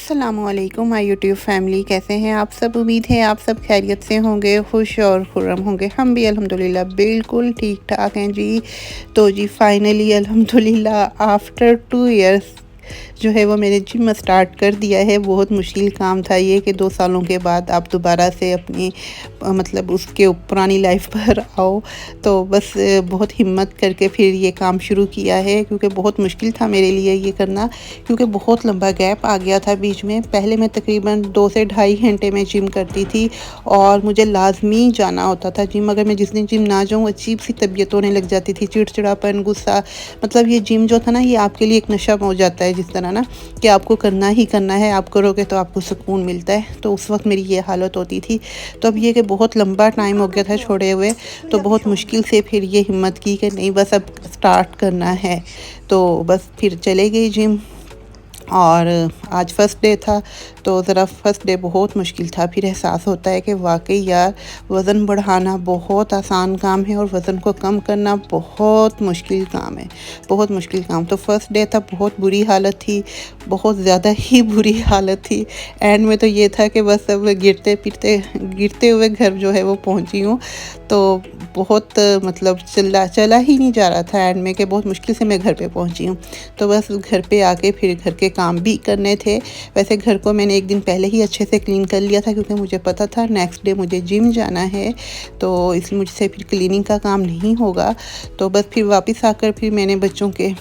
अस्सलामुअलैकुम my YouTube family, कैसे हैं आप सब। उम्मीद है आप सब खैरियत से होंगे, खुश और खुर्रम होंगे। हम भी अल्हम्दुलिल्लाह बिल्कुल ठीक ठाक हैं जी। तो जी फाइनली अल्हम्दुलिल्लाह आफ्टर 2 इयर्स जो है वो मैंने जिम स्टार्ट कर दिया है। बहुत मुश्किल काम था ये कि 2 सालों के बाद आप दोबारा से अपनी मतलब उसके पुरानी लाइफ पर आओ। तो बस बहुत हिम्मत करके फिर ये काम शुरू किया है, क्योंकि बहुत मुश्किल था मेरे लिए ये करना, क्योंकि बहुत लंबा गैप आ गया था बीच में। पहले मैं तकरीबन 2 से ढाई घंटे में जिम करती थी और मुझे लाजमी जाना होता था जिम। अगर मैं जिस दिन जिम ना जाऊँ अजीब सी तबीयत होने लग जाती थी, चिड़चिड़ापन, गुस्सा। मतलब ये जिम जो था ना, ये आपके लिए एक नशा हो जाता है जिस तरह ना, कि आपको करना ही करना है, आप करोगे तो आपको सुकून मिलता है। तो उस वक्त मेरी ये हालत होती थी। तो अब ये कि बहुत लंबा टाइम हो गया था छोड़े हुए, तो बहुत मुश्किल से फिर ये हिम्मत की कि नहीं बस अब स्टार्ट करना है। तो बस फिर चले गई जिम और आज फ़र्स्ट डे था। तो ज़रा फ़र्स्ट डे बहुत मुश्किल था। फिर एहसास होता है कि वाकई यार वज़न बढ़ाना बहुत आसान काम है और वज़न को कम करना बहुत मुश्किल काम है, बहुत मुश्किल काम। तो फ़र्स्ट डे था, बहुत बुरी हालत थी, बहुत ज़्यादा ही बुरी हालत थी। एंड में तो ये था कि बस अब गिरते हुए घर जो है वो पहुंची हूँ। तो बहुत मतलब चला ही नहीं जा रहा था एंड में, कि बहुत मुश्किल से मैं घर पे पहुंची हूँ। तो बस घर पे आके फिर घर के काम भी करने थे। वैसे घर को मैंने एक दिन पहले ही अच्छे से क्लीन कर लिया था, क्योंकि मुझे पता था नेक्स्ट डे मुझे जिम जाना है, तो इसलिए मुझसे फिर क्लीनिंग का काम नहीं होगा। तो बस फिर वापस आकर फिर मैंने बच्चों के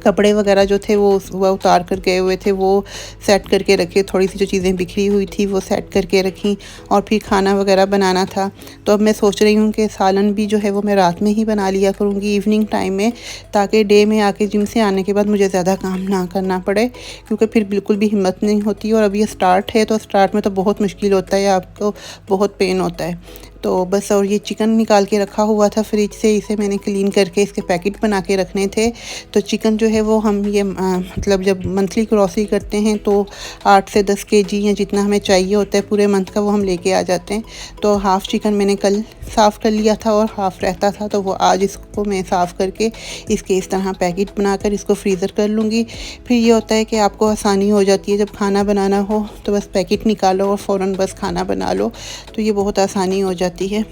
कपड़े वगैरह जो थे वो सुबह उतार कर गए हुए थे, वो सेट करके रखे। थोड़ी सी जो चीज़ें बिखरी हुई थी वो सेट करके रखी और फिर खाना वगैरह बनाना था। तो अब मैं सोच रही हूँ कि सालन भी जो है वो मैं रात में ही बना लिया करूँगी इवनिंग टाइम में, ताकि डे में आके जिम से आने के बाद मुझे ज़्यादा काम ना करना पड़े, क्योंकि फिर बिल्कुल भी हिम्मत नहीं होती। और अब ये स्टार्ट है तो स्टार्ट में तो बहुत मुश्किल होता है, आपको बहुत पेन होता है। तो बस, और ये चिकन निकाल के रखा हुआ था फ्रिज से, इसे मैंने क्लीन करके इसके पैकेट बना के रखने थे। तो चिकन जो है वो हम ये मतलब जब मंथली ग्रॉसरी करते हैं तो 8 से 10 केजी या जितना हमें चाहिए होता है पूरे मंथ का, वो हम लेके आ जाते हैं। तो हाफ़ चिकन मैंने कल साफ़ कर लिया था और हाफ़ रहता था, तो वो आज इसको मैं साफ़ करके इसके इस तरह पैकेट बनाकर इसको फ्रीज़र कर लूँगी। फिर ये होता है कि आपको आसानी हो जाती है, जब खाना बनाना हो तो बस पैकेट निकालो और फ़ौरन बस खाना बना लो, तो ये बहुत आसानी हो जाती है।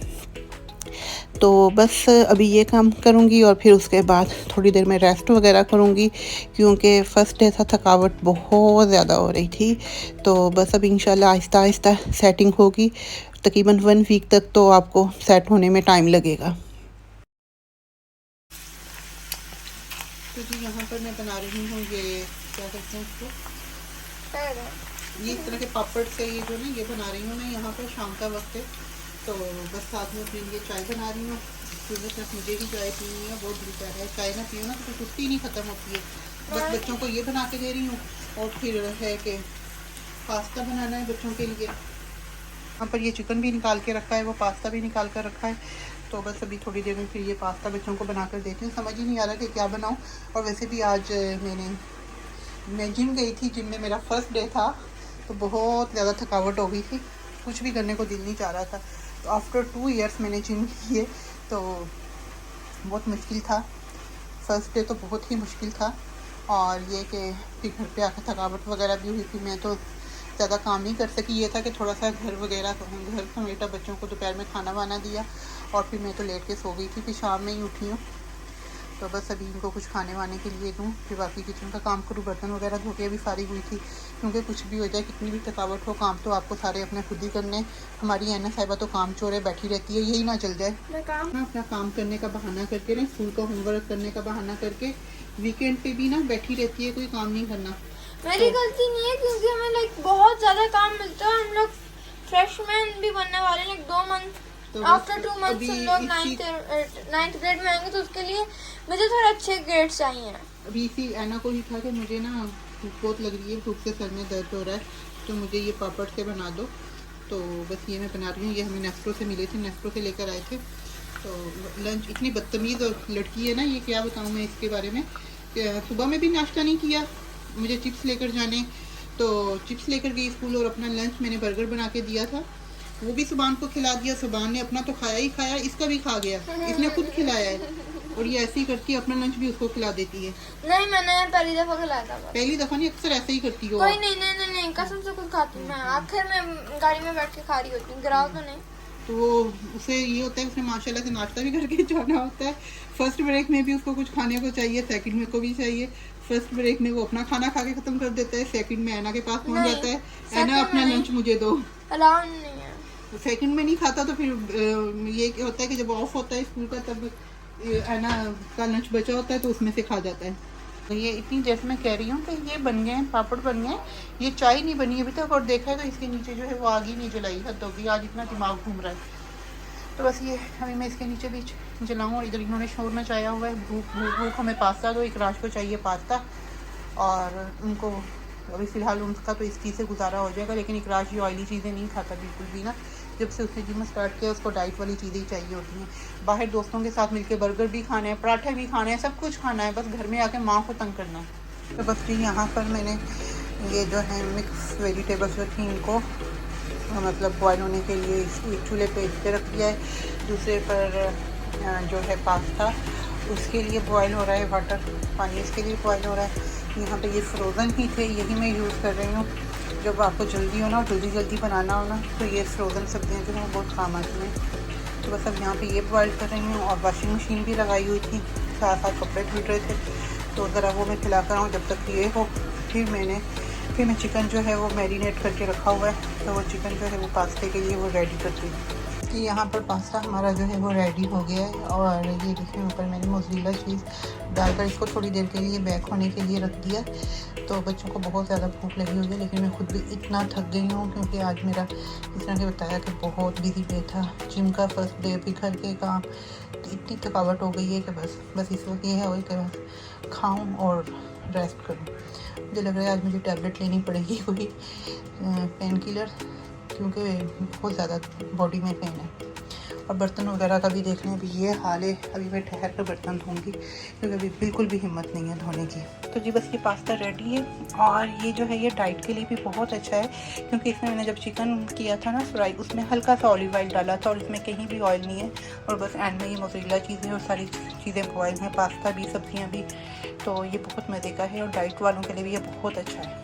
तो बस अभी ये काम करूँगी और फिर उसके बाद थोड़ी देर में रेस्ट वगैरह करूँगी, क्योंकि फ़र्स्ट डे था, थकावट बहुत ज़्यादा हो रही थी। तो बस अब इंशाल्लाह आहिस्ता आहिस्ता सेटिंग होगी। तकरीबन 1 वीक तक तो आपको सेट होने में टाइम लगेगा। तो जी यहाँ पर मैं बना रही हूँ ये, क्या कहते हैं इसको, ये इस तरह के पापड़ से ये जो ना ये बना रही हूँ मैं यहाँ पर। शाम का वक्त है तो बस साथ में अपने लिए चाय बना रही हूँ। सुबह तक मुझे ही चाय पीनी है, बहुत दिल कर रहा है। चाय ना पियो ना तो छुट्टी नहीं ख़त्म होती है। बस बच्चों को ये बना के दे रही हूँ और फिर है कि पास्ता बनाना है बच्चों के लिए। यहाँ पर ये चिकन भी निकाल के रखा है, वो पास्ता भी निकाल कर रखा है। तो बस अभी थोड़ी देर में फिर ये पास्ता बच्चों को बना कर देती हूँ। समझ ही नहीं आ रहा कि क्या बनाऊँ। और वैसे भी आज मैं जिम गई थी, जिम में मेरा फ़र्स्ट डे था, तो बहुत ज़्यादा थकावट हो गई थी, कुछ भी करने को दिल नहीं चाह रहा था। तो आफ्टर 2 इयर्स मैंने जिम किए, तो बहुत मुश्किल था। फ़र्स्ट डे तो बहुत ही मुश्किल था। और ये कि फिर घर पे आकर थकावट वगैरह भी हुई थी, मैं तो ज़्यादा काम नहीं कर सकी। ये था कि थोड़ा सा घर समेटा, बच्चों को दोपहर में खाना वाना दिया और फिर मैं तो लेट के सो गई थी। फिर शाम में ही उठी हूँ, तो बस अभी इनको कुछ खाने वाने के लिए दूँ, फिर बाकी किचन का काम करूँ। बर्तन वगैरह धो के अभी फारिग हुई थी, क्योंकि कुछ भी हो जाए, कितनी भी थकावट हो, काम तो आपको सारे अपने खुद ही करने। हमारी ऐना साहिबा तो काम चोर है, बैठी रहती है, यही ना चल जाए अपना काम करने का बहाना करके ना, स्कूल का होमवर्क करने का बहाना करके वीकेंड पे भी ना बैठी रहती है, कोई काम नहीं करना। मेरी गलती नहीं है, क्योंकि हमें बहुत ज्यादा काम मिलता है। हम लोग फ्रेशमैन भी बनने वाले हैं 2 मंथ। तो आफ्टर 2 मंथ्स हम लोग 9th ग्रेड में आएंगे, तो उसके लिए मुझे थोड़े अच्छे ग्रेड्स चाहिए। अभी इसी ऐना को ही था कि मुझे ना भूख बहुत लग रही है, भूख से सर में दर्द हो रहा है, तो मुझे ये पापड़ से बना दो। तो बस ये मैं बना रही हूँ। ये हमें नेस्टो से मिले थे, नेस्टो से लेकर आए थे। तो लंच, इतनी बदतमीज़ लड़की है ना ये, क्या बताऊँ मैं इसके बारे में। सुबह में भी नाश्ता नहीं किया, मुझे चिप्स लेकर जाने, तो चिप्स लेकर गई स्कूल, और अपना लंच मैंने बर्गर बना के दिया था, वो भी सुबान को खिला दिया। सुबान ने अपना तो खाया ही खाया, इसका भी खा गया, इसने खुद खिलाया है। और ये ऐसे ही करती है, अपना लंच भी उसको खिला देती है। नहीं, मैंने पहली दफा खिलाया था। पहली दफा नहीं, अक्सर ऐसे ही करती हो। कोई नहीं, नहीं, नहीं, नहीं, कसम से खुद खाती हूँ मैं। आखिर में गाड़ी में बैठ के खा रही होती हूँ, गिराओ तो नहीं। तो उसे ये होता है, उसने माशाल्लाह से नाश्ता भी करके जाना होता है। फर्स्ट ब्रेक में भी उसको कुछ खाने को चाहिए, सेकंड में को भी चाहिए। फर्स्ट ब्रेक में वो अपना खाना खा के ख़त्म कर देता है, सेकंड में ऐना के पास पहुंच जाता है, ऐना अपना लंच मुझे दो, अलाउ नहीं है। सेकंड में नहीं खाता तो फिर ये होता है कि जब ऑफ होता है स्कूल का तब ऐना का लंच बचा होता है तो उसमें से खा जाता है। तो ये इतनी देर से मैं कह रही हूँ कि ये बन गए हैं, पापड़ बन गए हैं, ये चाय नहीं बनी अभी तक, और देखा है तो इसके नीचे जो है वो आग ही नहीं जलाई, हद होगी, आज इतना दिमाग घूम रहा है। तो बस ये अभी मैं इसके नीचे भी जलाऊँ, और इधर इन्होंने शोर मचाया हुआ है, भूख भूख भूख हमें पास्ता दो, एक राज को चाहिए पास्ता, और उनको अभी फ़िलहाल उनका तो इस चीज़ से गुजारा हो जाएगा, लेकिन एक राज ये ऑयली चीज़ें नहीं खाता बिल्कुल भी ना, जब से उसने जिम स्टार्ट किया उसको डाइट वाली चीज़ें ही चाहिए होती हैं। बाहर दोस्तों के साथ मिलके बर्गर भी खाने हैं, पराठे भी खाने हैं, सब कुछ खाना है, बस घर में आके माँ को तंग करना है। तो बस जी यहाँ पर मैंने ये जो है मिक्स वेजिटेबल्स जो थी इनको मतलब बॉयल होने के लिए एक चूल्हे पे रख दिया है, दूसरे पर जो है पास्ता उसके लिए बॉयल हो रहा है, वाटर पानी इसके लिए बॉयल हो रहा है। यहाँ पे ये फ्रोज़न ही थे, यही मैं यूज़ कर रही हूँ। जब आपको जल्दी हो ना, जल्दी बनाना हो ना, तो ये फ्रोज़न सब्जियाँ जो हैं बहुत काम आती हैं। तो बस अब यहाँ पे ये बॉयल कर रही हूँ, और वॉशिंग मशीन भी लगाई हुई थी, साथ साथ कपड़े धुल रहे थे, तो ज़रा वो मैं खिला कर आऊँ जब तक ये हो। फिर मैं चिकन जो है वो मैरिनेट करके रखा हुआ है, तो वो चिकन जो है वो पास्ते के लिए वो रेडी करती हूँ। यहाँ पर पास्ता हमारा जो है वो रेडी हो गया है, और ये देखिए ऊपर मैंने मोज़रेला चीज़ डालकर इसको थोड़ी देर के लिए बैक होने के लिए रख दिया। तो बच्चों को बहुत ज़्यादा भूख लगी हुई है, लेकिन मैं खुद भी इतना थक गई हूँ क्योंकि आज मेरा इस तरह के बताया कि बहुत बिजी डे था, जिम का फर्स्ट डे, भी घर के काम, तो इतनी थकावट हो गई है कि बस इस वक्त ये है कि बस खाऊँ और रेस्ट करूँ। मुझे लग रहा है आज मुझे टैबलेट लेनी पड़ेगी, कोई पेन किलर, क्योंकि बहुत ज़्यादा बॉडी में पेन है। और बर्तन वगैरह का भी देख लें, अभी ये हाल है, अभी मैं ठहर कर बर्तन धोऊंगी क्योंकि अभी बिल्कुल भी हिम्मत नहीं है धोने की। तो जी बस ये पास्ता रेडी है, और ये जो है ये डाइट के लिए भी बहुत अच्छा है, क्योंकि इसमें मैंने जब चिकन किया था ना फ्राई, उसमें हल्का सा ऑलिव ऑयल डाला था, और इसमें कहीं भी ऑयल नहीं है, और बस एंड में ये मोज़रेला चीज़ें और सारी चीज़ें बॉयल हैं, पास्ता भी, सब्जियाँ भी, तो ये बहुत मज़े का है, और डाइट वालों के लिए भी ये बहुत अच्छा है।